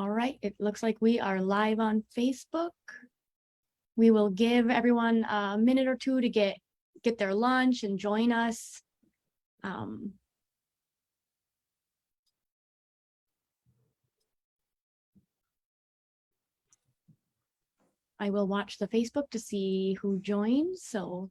All right, it looks like we are live on Facebook. We will give everyone a minute or two to get their lunch and join us. I will watch the Facebook to see who joins. So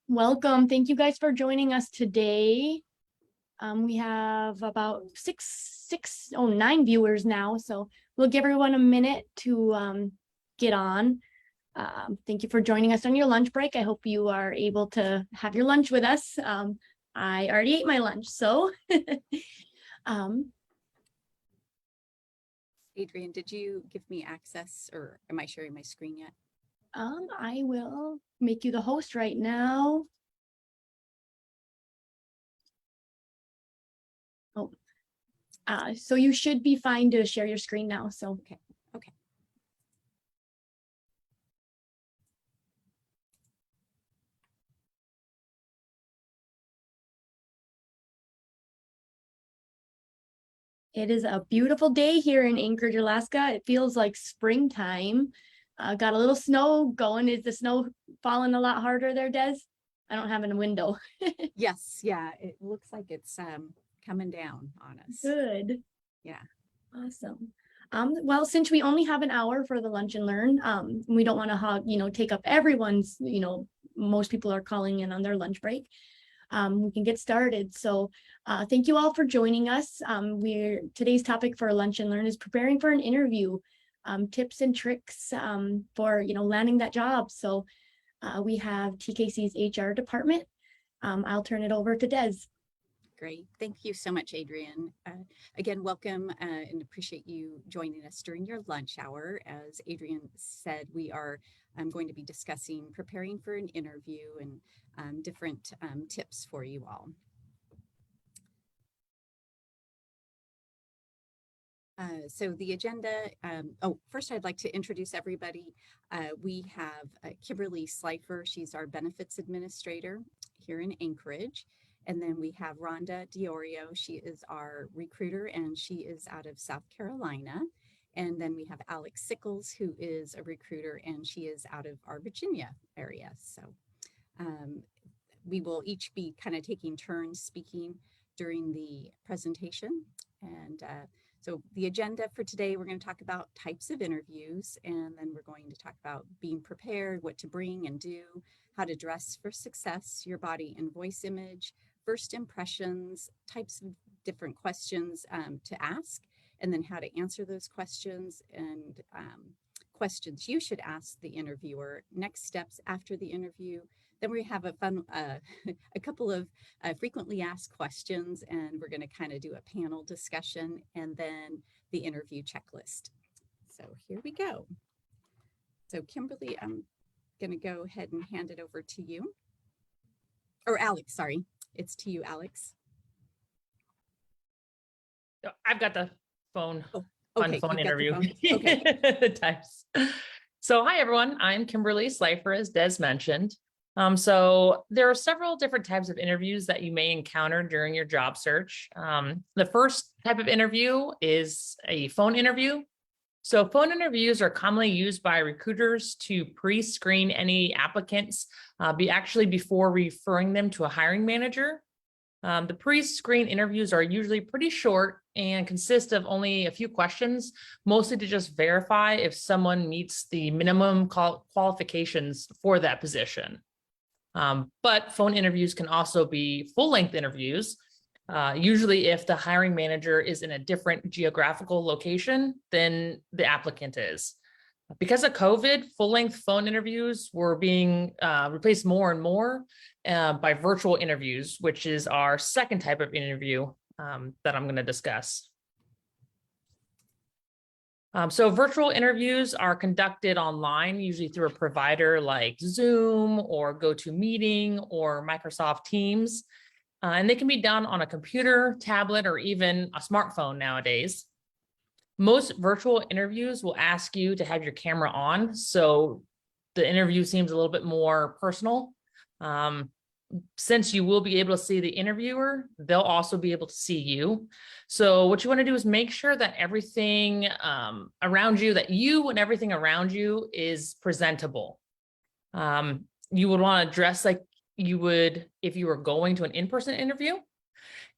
welcome. Thank you guys for joining us today. We have about 9 viewers now, so we'll give everyone a minute to get on. Thank you for joining us on your lunch break. I hope you are able to have your lunch with us. I already ate my lunch, so Adrian, did you give me access or am I sharing my screen yet? I will make you the host right now. Oh, so you should be fine to share your screen now. So Okay. it is a beautiful day here in Anchorage, Alaska. It feels like springtime. Got a little snow going. Is the snow falling a lot harder there, Des? I don't have a window. Yes, yeah, it looks like it's coming down on us. Good. Yeah. Awesome. Well, since we only have an hour for the lunch and learn, we don't want to take up everyone's, most people are calling in on their lunch break. We can get started. So thank you all for joining us. Today's topic for lunch and learn is preparing for an interview, tips and tricks for landing that job. So we have TKC's HR department. I'll turn it over to Des. Great. Thank you so much, Adrian. Again, welcome and appreciate you joining us during your lunch hour. As Adrian said, we are going to be discussing preparing for an interview and different tips for you all. So the agenda, first I'd like to introduce everybody. We have Kimberly Slifer. She's our benefits administrator here in Anchorage. And then we have Rhonda Diorio. She is our recruiter and she is out of South Carolina. And then we have Alex Sickles, who is a recruiter and she is out of our Virginia area. So we will each be kind of taking turns speaking during the presentation. And so the agenda for today, we're going to talk about types of interviews, and then we're going to talk about being prepared, what to bring and do, how to dress for success, your body and voice image, first impressions, types of different questions to ask, and then how to answer those questions and questions you should ask the interviewer, next steps after the interview. Then we have a fun, a couple of frequently asked questions, and we're going to kind of do a panel discussion and then the interview checklist. So here we go. So Kimberly, I'm going to go ahead and hand it over to you. Or Alex, sorry. It's to you, Alex. I've got the phone. Oh, okay. Phone interview. Okay. The types. So hi, everyone. I'm Kimberly Slifer, as Des mentioned. So there are several different types of interviews that you may encounter during your job search. The first type of interview is a phone interview. So phone interviews are commonly used by recruiters to pre-screen any applicants before referring them to a hiring manager. The pre-screen interviews are usually pretty short and consist of only a few questions, mostly to just verify if someone meets the minimum qualifications for that position. But phone interviews can also be full-length interviews, usually if the hiring manager is in a different geographical location than the applicant is. Because of COVID, full-length phone interviews were being replaced more and more by virtual interviews, which is our second type of interview that I'm going to discuss. So virtual interviews are conducted online, usually through a provider like Zoom or GoToMeeting or Microsoft Teams. And they can be done on a computer, tablet, or even a smartphone nowadays. Most virtual interviews will ask you to have your camera on, so the interview seems a little bit more personal. Since you will be able to see the interviewer, they'll also be able to see you. So what you want to do is make sure that everything around you, that you and everything around you is presentable. You would want to dress like you would if you were going to an in-person interview.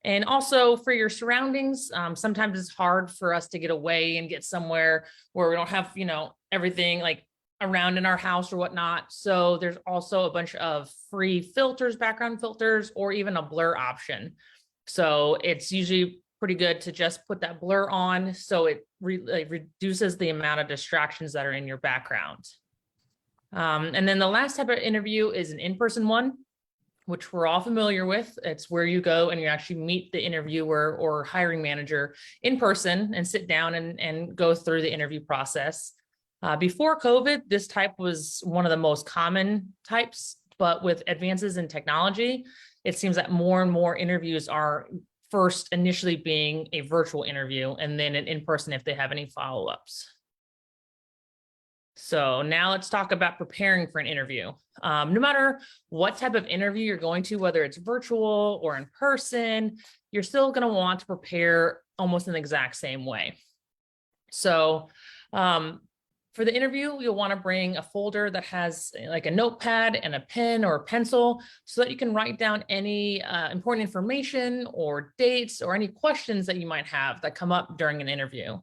And also for your surroundings, sometimes it's hard for us to get away and get somewhere where we don't have, you know, everything like around in our house or whatnot. So there's also a bunch of free filters, background filters, or even a blur option. So it's usually pretty good to just put that blur on so it reduces the amount of distractions that are in your background. And then the last type of interview is an in-person one, which we're all familiar with. It's where you go and you actually meet the interviewer or hiring manager in person and sit down and go through the interview process. Before COVID, this type was one of the most common types, but with advances in technology, it seems that more and more interviews are first initially being a virtual interview and then an in-person if they have any follow-ups. So now let's talk about preparing for an interview. No matter what type of interview you're going to, whether it's virtual or in person, you're still going to want to prepare almost in the exact same way. So for the interview, you'll want to bring a folder that has like a notepad and a pen or a pencil so that you can write down any important information or dates or any questions that you might have that come up during an interview.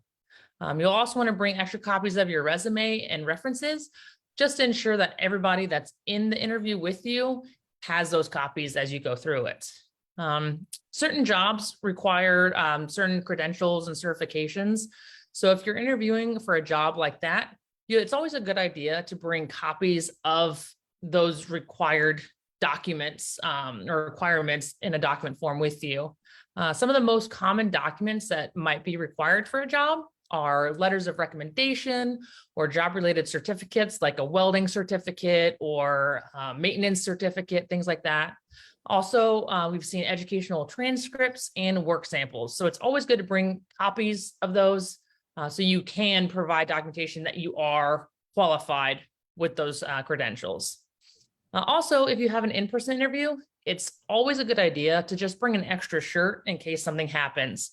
You'll also want to bring extra copies of your resume and references just to ensure that everybody that's in the interview with you has those copies as you go through it. Certain jobs require certain credentials and certifications. So if you're interviewing for a job like that, it's always a good idea to bring copies of those required documents or requirements in a document form with you. Some of the most common documents that might be required for a job are letters of recommendation or job-related certificates like a welding certificate or maintenance certificate, things like that. Also, we've seen educational transcripts and work samples. So it's always good to bring copies of those so you can provide documentation that you are qualified with those credentials. Also, if you have an in-person interview, it's always a good idea to just bring an extra shirt in case something happens.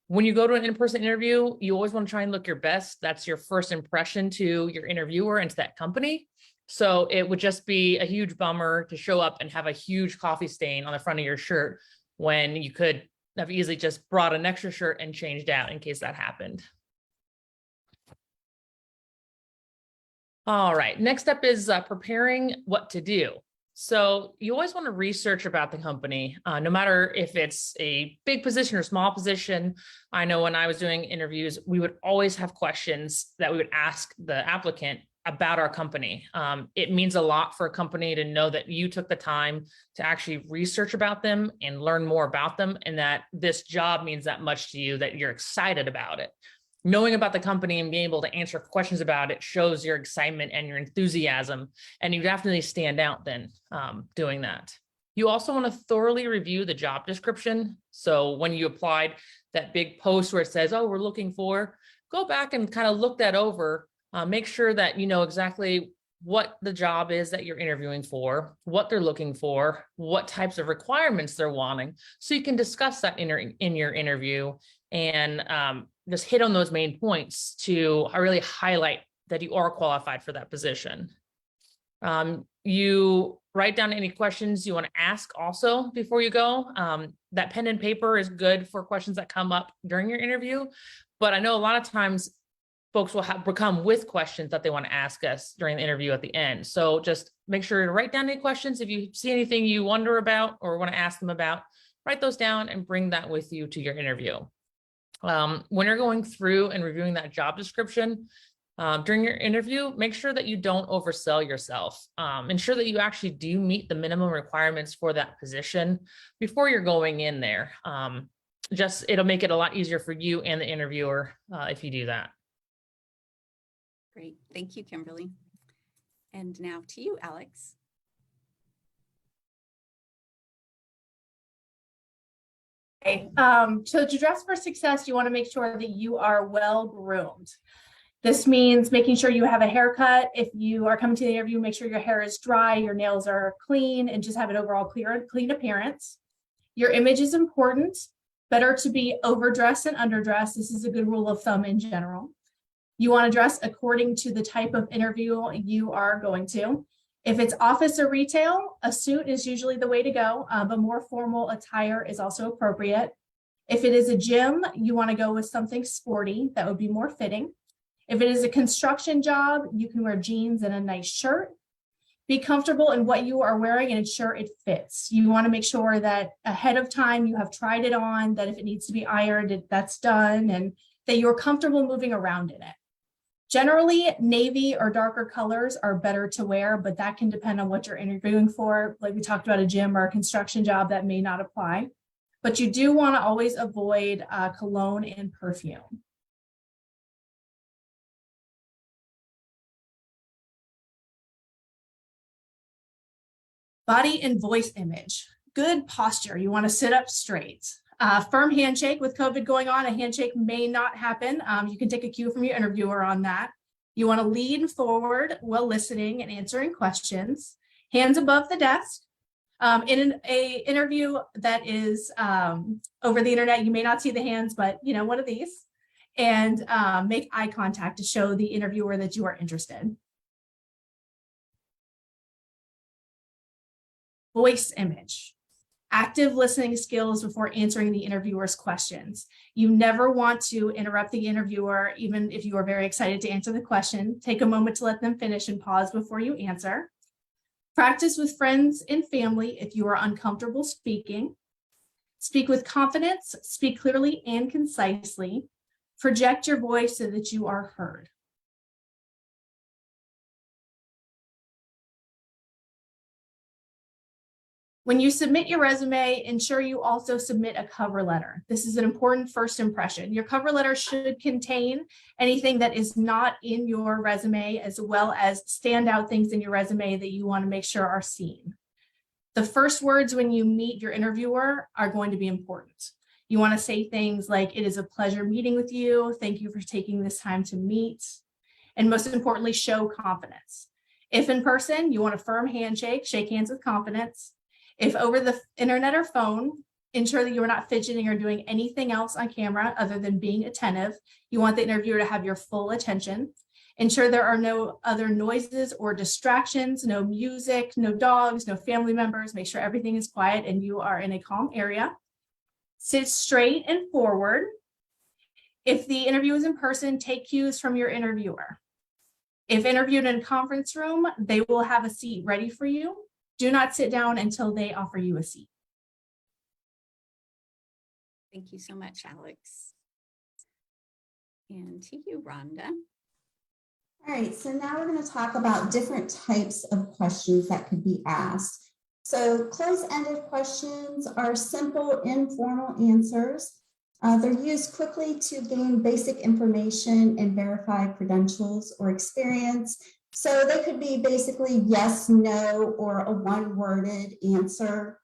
When you go to an in-person interview, you always want to try and look your best. That's your first impression to your interviewer and to that company. So it would just be a huge bummer to show up and have a huge coffee stain on the front of your shirt when you could have easily just brought an extra shirt and changed out in case that happened. All right, next up is preparing what to do. So you always want to research about the company, no matter if it's a big position or small position. I know when I was doing interviews, we would always have questions that we would ask the applicant about our company. It means a lot for a company to know that you took the time to actually research about them and learn more about them, and that this job means that much to you, that you're excited about it. Knowing about the company and being able to answer questions about it shows your excitement and your enthusiasm, and you definitely stand out then doing that. You also want to thoroughly review the job description. So when you applied that big post where it says, oh, we're looking for, go back and kind of look that over, make sure that you know exactly what the job is that you're interviewing for, what they're looking for, what types of requirements they're wanting, so you can discuss that in your interview and just hit on those main points to really highlight that you are qualified for that position. You write down any questions you want to ask also before you go. That pen and paper is good for questions that come up during your interview, but I know a lot of times folks will come with questions that they want to ask us during the interview at the end. So just make sure to write down any questions. If you see anything you wonder about or want to ask them about, write those down and bring that with you to your interview. When you're going through and reviewing that job description, During your interview, make sure that you don't oversell yourself. Ensure that you actually do meet the minimum requirements for that position before you're going in there. It'll make it a lot easier for you and the interviewer if you do that. Great. Thank you, Kimberly. And now to you, Alex. Okay. So to dress for success, you want to make sure that you are well groomed. This means making sure you have a haircut. If you are coming to the interview, make sure your hair is dry, your nails are clean, and just have an overall clean appearance. Your image is important. Better to be overdressed than underdressed. This is a good rule of thumb in general. You want to dress according to the type of interview you are going to. If it's office or retail, a suit is usually the way to go, but more formal attire is also appropriate. If it is a gym, you want to go with something sporty that would be more fitting. If it is a construction job, you can wear jeans and a nice shirt. Be comfortable in what you are wearing and ensure it fits. You want to make sure that ahead of time you have tried it on, that if it needs to be ironed, that's done, and that you're comfortable moving around in it. Generally, navy or darker colors are better to wear, but that can depend on what you're interviewing for. Like we talked about a gym or a construction job, that may not apply. But you do want to always avoid cologne and perfume. Body and voice image. Good posture. You want to sit up straight. Firm handshake. With COVID going on, a handshake may not happen. You can take a cue from your interviewer on that. You want to lean forward while listening and answering questions. Hands above the desk. In an interview that is over the internet, you may not see the hands, but one of these. And make eye contact to show the interviewer that you are interested. Voice image. Active listening skills before answering the interviewer's questions. You never want to interrupt the interviewer, even if you are very excited to answer the question. Take a moment to let them finish and pause before you answer. Practice with friends and family if you are uncomfortable speaking. Speak with confidence, speak clearly and concisely. Project your voice so that you are heard. When you submit your resume, ensure you also submit a cover letter. This is an important first impression. Your cover letter should contain anything that is not in your resume, as well as standout things in your resume that you want to make sure are seen. The first words when you meet your interviewer are going to be important. You want to say things like, "It is a pleasure meeting with you. Thank you for taking this time to meet." And most importantly, show confidence. If in person, you want a firm handshake, shake hands with confidence. If over the internet or phone, ensure that you are not fidgeting or doing anything else on camera other than being attentive. You want the interviewer to have your full attention. Ensure there are no other noises or distractions, no music, no dogs, no family members. Make sure everything is quiet and you are in a calm area. Sit straight and forward. If the interview is in person, take cues from your interviewer. If interviewed in a conference room, they will have a seat ready for you. Do not sit down until they offer you a seat. Thank you so much, Alex. And to you, Rhonda. All right, so now we're going to talk about different types of questions that could be asked. So close-ended questions are simple, informal answers. They're used quickly to gain basic information and verify credentials or experience. So they could be basically yes, no, or a one-worded answer.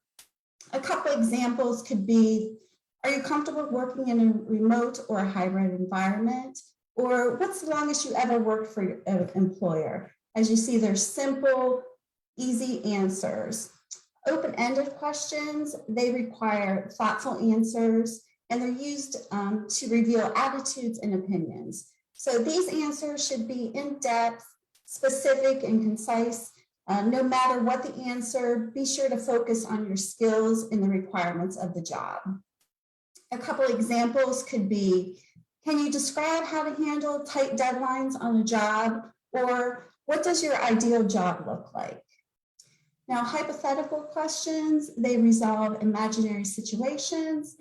A couple examples could be, are you comfortable working in a remote or a hybrid environment? Or what's the longest you ever worked for your employer? As you see, they're simple, easy answers. Open-ended questions, they require thoughtful answers, and they're used to reveal attitudes and opinions. So these answers should be in-depth, specific, and concise. No matter what the answer, be sure to focus on your skills and the requirements of the job. A couple examples could be, can you describe how to handle tight deadlines on a job? Or what does your ideal job look like? Now, hypothetical questions, they resolve imaginary situations.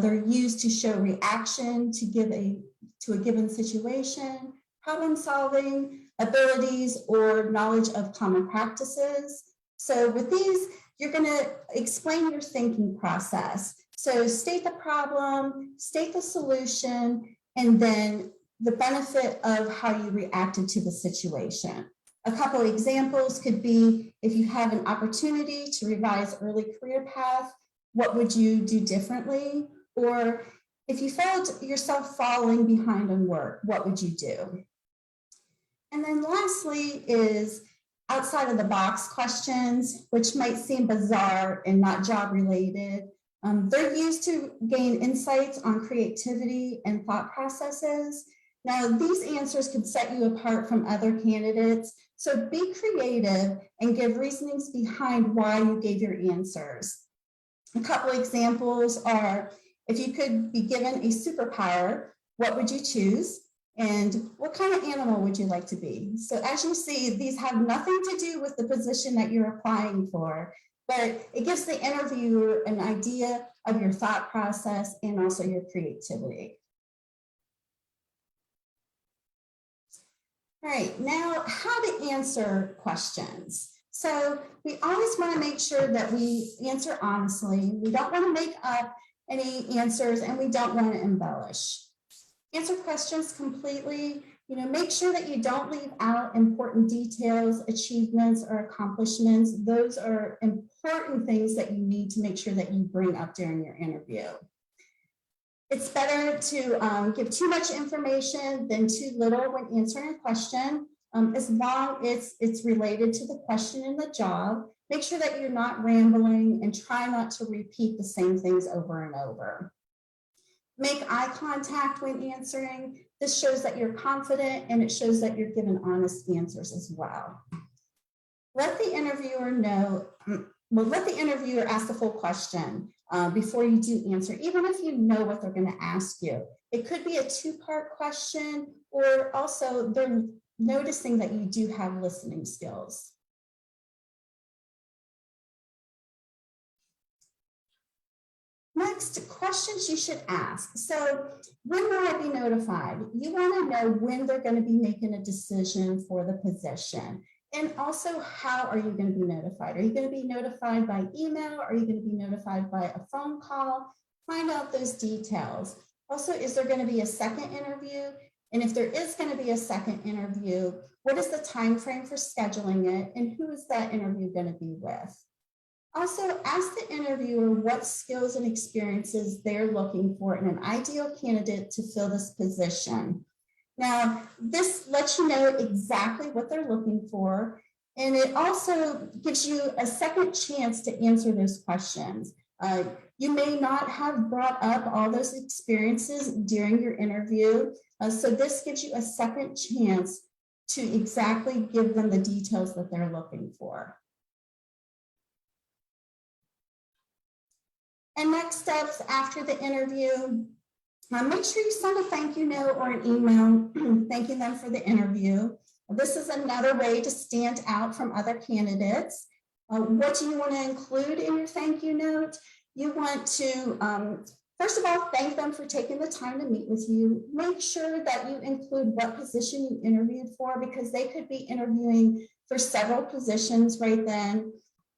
They're used to show reaction to a given situation. problem solving abilities, or knowledge of common practices. So with these, you're going to explain your thinking process. So state the problem, state the solution, and then the benefit of how you reacted to the situation. A couple of examples could be if you have an opportunity to revise early career path, what would you do differently? Or if you felt yourself falling behind on work, what would you do? And then lastly is outside of the box questions, which might seem bizarre and not job related. They're used to gain insights on creativity and thought processes. Now, these answers could set you apart from other candidates, so be creative and give reasonings behind why you gave your answers. A couple examples are, if you could be given a superpower, what would you choose? And what kind of animal would you like to be? So as you see, these have nothing to do with the position that you're applying for, but it gives the interviewer an idea of your thought process and also your creativity. All right, now how to answer questions. So we always want to make sure that we answer honestly. We don't want to make up any answers, and we don't want to embellish. Answer questions completely. Make sure that you don't leave out important details, achievements, or accomplishments. Those are important things that you need to make sure that you bring up during your interview. It's better to give too much information than too little when answering a question, as long as it's related to the question and the job. Make sure that you're not rambling and try not to repeat the same things over and over. Make eye contact when answering. This shows that you're confident, and it shows that you're giving honest answers as well. Let the interviewer know, let the interviewer ask the full question before you do answer, even if you know what they're going to ask you. It could be a two-part question, or also they're noticing that you do have listening skills. Next, questions you should ask. So when will I be notified? You want to know when they're going to be making a decision for the position. And also, how are you going to be notified? Are you going to be notified by email? Are you going to be notified by a phone call? Find out those details. Also, is there going to be a second interview? And if there is going to be a second interview, what is the time frame for scheduling it? And who is that interview going to be with? Also, ask the interviewer what skills and experiences they're looking for in an ideal candidate to fill this position. Now, this lets you know exactly what they're looking for, and it also gives you a second chance to answer those questions. You may not have brought up all those experiences during your interview, so this gives you a second chance to exactly give them the details that they're looking for. And next steps after the interview, make sure you send a thank you note or an email thanking them for the interview. This is another way to stand out from other candidates. What do you want to include in your thank you note? You want to, first of all, thank them for taking the time to meet with you. Make sure that you include what position you interviewed for, because they could be interviewing for several positions right then.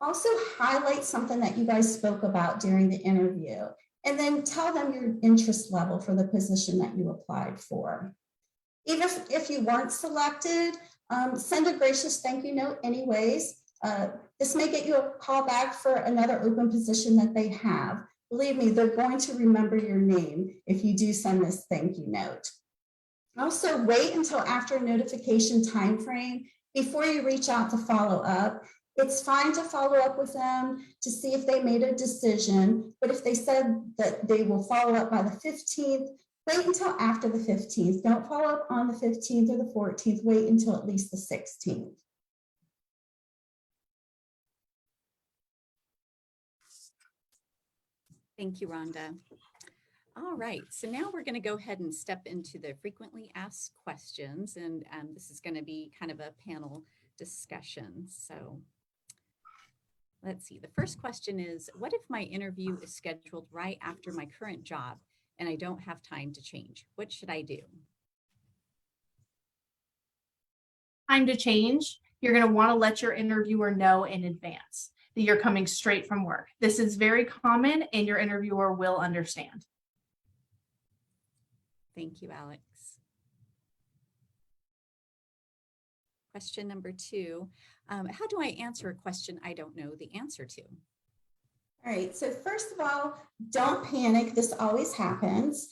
Also highlight something that you guys spoke about during the interview, and then tell them your interest level for the position that you applied for. Even if you weren't selected, send a gracious thank you note anyways. This may get you a call back for another open position that they have. Believe me, they're going to remember your name if you do send this thank you note. Also, wait until after a notification time frame before you reach out to follow up. It's fine to follow up with them to see if they made a decision, but if they said that they will follow up by the 15th, wait until after the 15th. Don't follow up on the 15th or the 14th. Wait until at least the 16th. Thank you, Rhonda. All right, so now we're going to go ahead and step into the frequently asked questions, and this is going to be kind of a panel discussion. So let's see. The first question is, what if my interview is scheduled right after my current job and I don't have time to change? What should I do? time to change, you're going to want to let your interviewer know in advance that you're coming straight from work. This is very common and your interviewer will understand. Thank you, Alex. Question number 2, how do I answer a question I don't know the answer to? All right, so first of all, don't panic. This always happens.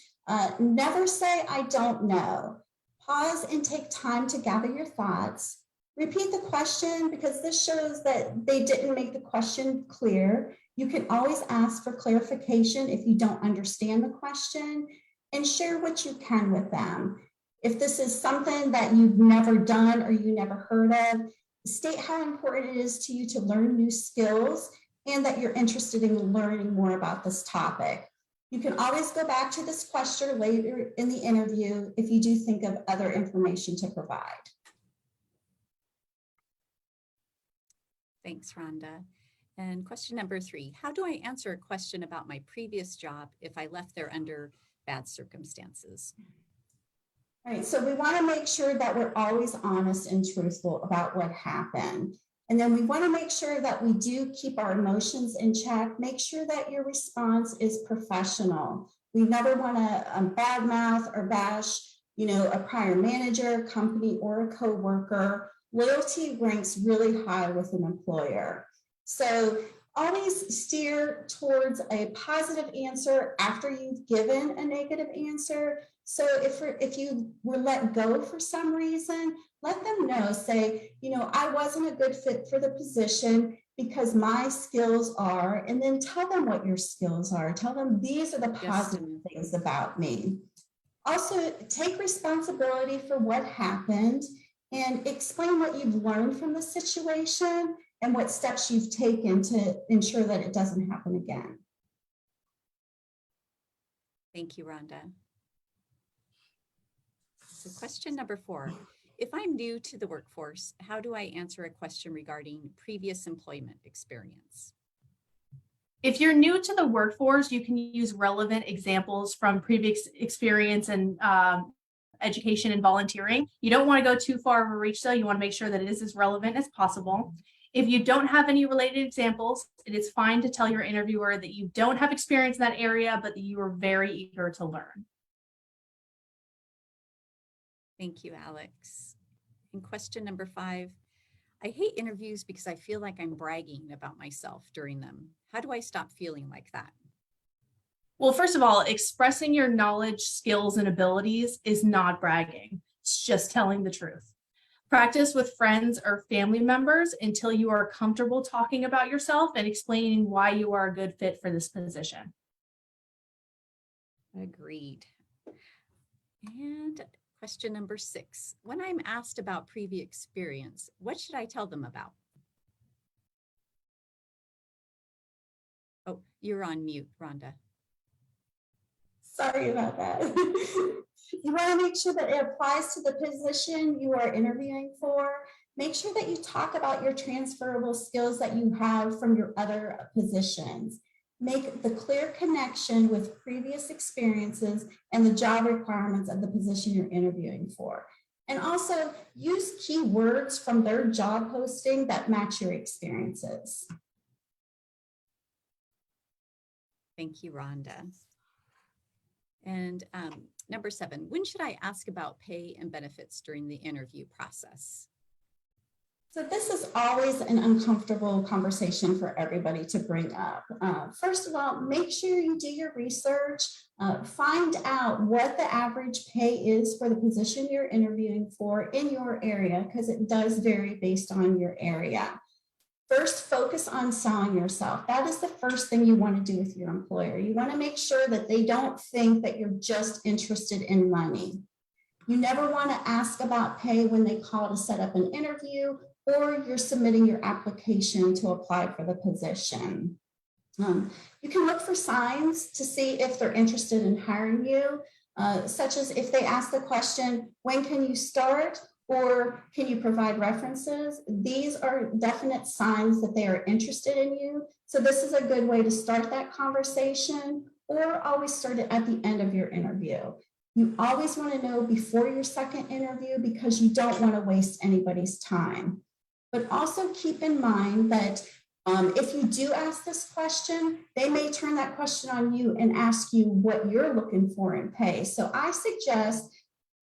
Never say, I don't know. Pause and take time to gather your thoughts. Repeat the question because this shows that they didn't make the question clear. You can always ask for clarification if you don't understand the question, and share what you can with them. If this is something that you've never done or you never heard of, state how important it is to you to learn new skills and that you're interested in learning more about this topic. You can always go back to this question later in the interview if you do think of other information to provide. Thanks, Rhonda. And question number 3, how do I answer a question about my previous job if I left there under bad circumstances? All right, so we want to make sure that we're always honest and truthful about what happened. And then we want to make sure that we do keep our emotions in check. Make sure that your response is professional. We never want to badmouth or bash, a prior manager, company, or a coworker. Loyalty ranks really high with an employer. So always steer towards a positive answer after you've given a negative answer. So if you were let go for some reason, let them know, say, I wasn't a good fit for the position because my skills are, and then tell them what your skills are. Tell them these are the positive things about me. Also, take responsibility for what happened and explain what you've learned from the situation and what steps you've taken to ensure that it doesn't happen again. Thank you, Rhonda. So question number 4, if I'm new to the workforce, how do I answer a question regarding previous employment experience? If you're new to the workforce, you can use relevant examples from previous experience and education and volunteering. You don't want to go too far of a reach though. You want to make sure that it is as relevant as possible. If you don't have any related examples, it is fine to tell your interviewer that you don't have experience in that area, but that you are very eager to learn. Thank you, Alex. And question number 5, I hate interviews because I feel like I'm bragging about myself during them. How do I stop feeling like that? Well, first of all, expressing your knowledge, skills, and abilities is not bragging. It's just telling the truth. Practice with friends or family members until you are comfortable talking about yourself and explaining why you are a good fit for this position. Agreed. And question number 6, when I'm asked about previous experience, what should I tell them about? Oh, you're on mute, Rhonda. Sorry about that. You want to make sure that it applies to the position you are interviewing for. Make sure that you talk about your transferable skills that you have from your other positions. Make the clear connection with previous experiences and the job requirements of the position you're interviewing for. And also use keywords from their job posting that match your experiences. Thank you, Rhonda. And number 7, when should I ask about pay and benefits during the interview process? So this is always an uncomfortable conversation for everybody to bring up. First of all, make sure you do your research, find out what the average pay is for the position you're interviewing for in your area, because it does vary based on your area. First, focus on selling yourself. That is the first thing you want to do with your employer. You want to make sure that they don't think that you're just interested in money. You never want to ask about pay when they call to set up an interview or you're submitting your application to apply for the position. You can look for signs to see if they're interested in hiring you, such as if they ask the question, when can you start? Or can you provide references? These are definite signs that they are interested in you. So this is a good way to start that conversation, or always start it at the end of your interview. You always want to know before your second interview because you don't want to waste anybody's time. But also keep in mind that if you do ask this question, they may turn that question on you and ask you what you're looking for in pay. So I suggest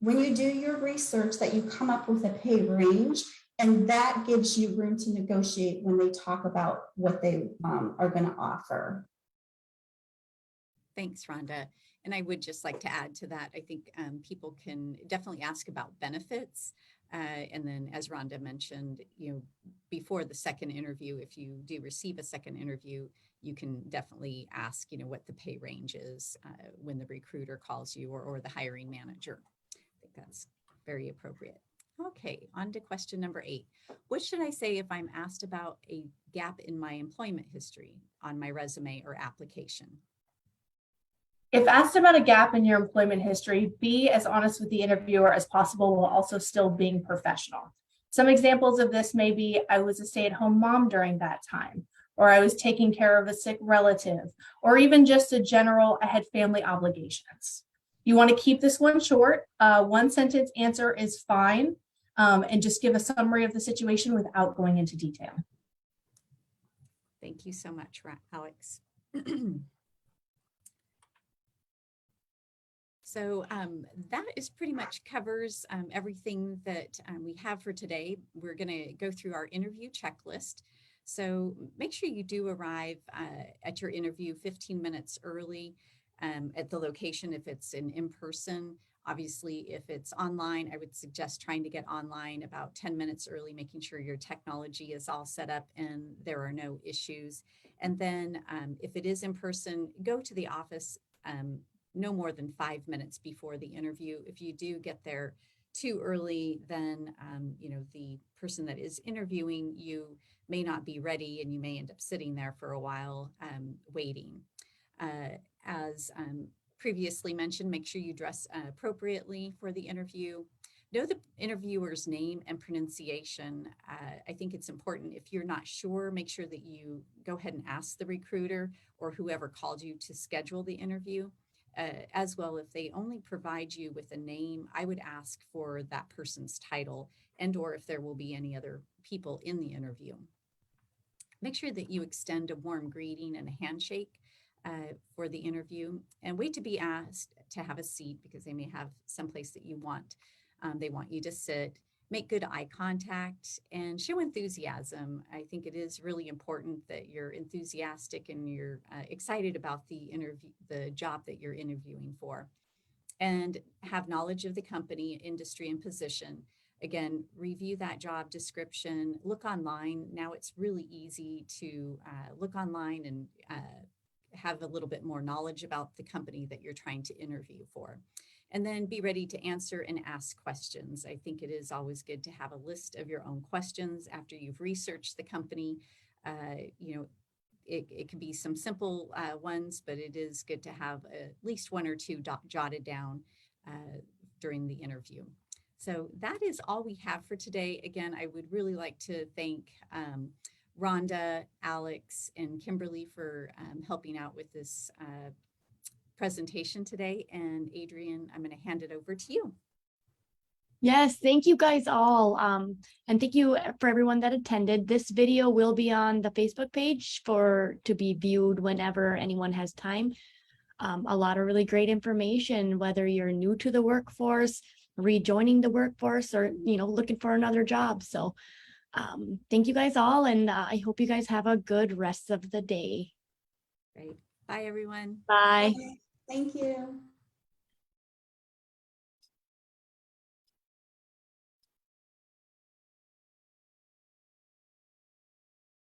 when you do your research that you come up with a pay range, and that gives you room to negotiate when they talk about what they are going to offer. Thanks, Rhonda. And I would just like to add to that, I think people can definitely ask about benefits. And then as Rhonda mentioned, before the second interview, if you do receive a second interview, you can definitely ask, what the pay range is when the recruiter calls you or the hiring manager. I think that's very appropriate. Okay, on to question number 8. What should I say if I'm asked about a gap in my employment history on my resume or application? If asked about a gap in your employment history, be as honest with the interviewer as possible while also still being professional. Some examples of this may be, I was a stay-at-home mom during that time, or I was taking care of a sick relative, or even just a general, I had family obligations. You want to keep this one short. One sentence answer is fine, and just give a summary of the situation without going into detail. Thank you so much, Alex. So that is pretty much covers everything that we have for today. We're going to go through our interview checklist. So make sure you do arrive at your interview 15 minutes early at the location if it's in person. Obviously, if it's online, I would suggest trying to get online about 10 minutes early, making sure your technology is all set up and there are no issues. And then if it is in person, go to the office no more than 5 minutes before the interview. If you do get there too early, then the person that is interviewing you may not be ready and you may end up sitting there for a while waiting. As previously mentioned, make sure you dress appropriately for the interview. Know the interviewer's name and pronunciation. I think it's important. If you're not sure, make sure that you go ahead and ask the recruiter or whoever called you to schedule the interview. As well, if they only provide you with a name, I would ask for that person's title and or if there will be any other people in the interview. Make sure that you extend a warm greeting and a handshake for the interview, and wait to be asked to have a seat because they may have someplace that you want. They want you to sit. Make good eye contact and show enthusiasm. I think it is really important that you're enthusiastic and you're excited about the interview, the job that you're interviewing for, and have knowledge of the company, industry, and position. Again, review that job description, look online. Now it's really easy to look online and have a little bit more knowledge about the company that you're trying to interview for. And then be ready to answer and ask questions. I think it is always good to have a list of your own questions after you've researched the company. It can be some simple ones, but it is good to have at least 1 or 2 jotted down during the interview. So that is all we have for today. Again, I would really like to thank Rhonda, Alex, and Kimberly for helping out with this presentation today. And Adrienne, I'm going to hand it over to you. Yes, thank you guys all. And thank you for everyone that attended. This video will be on the Facebook page to be viewed whenever anyone has time. A lot of really great information, whether you're new to the workforce, rejoining the workforce, or looking for another job. So thank you guys all, and I hope you guys have a good rest of the day. Great. Bye, everyone. Bye. Thank you.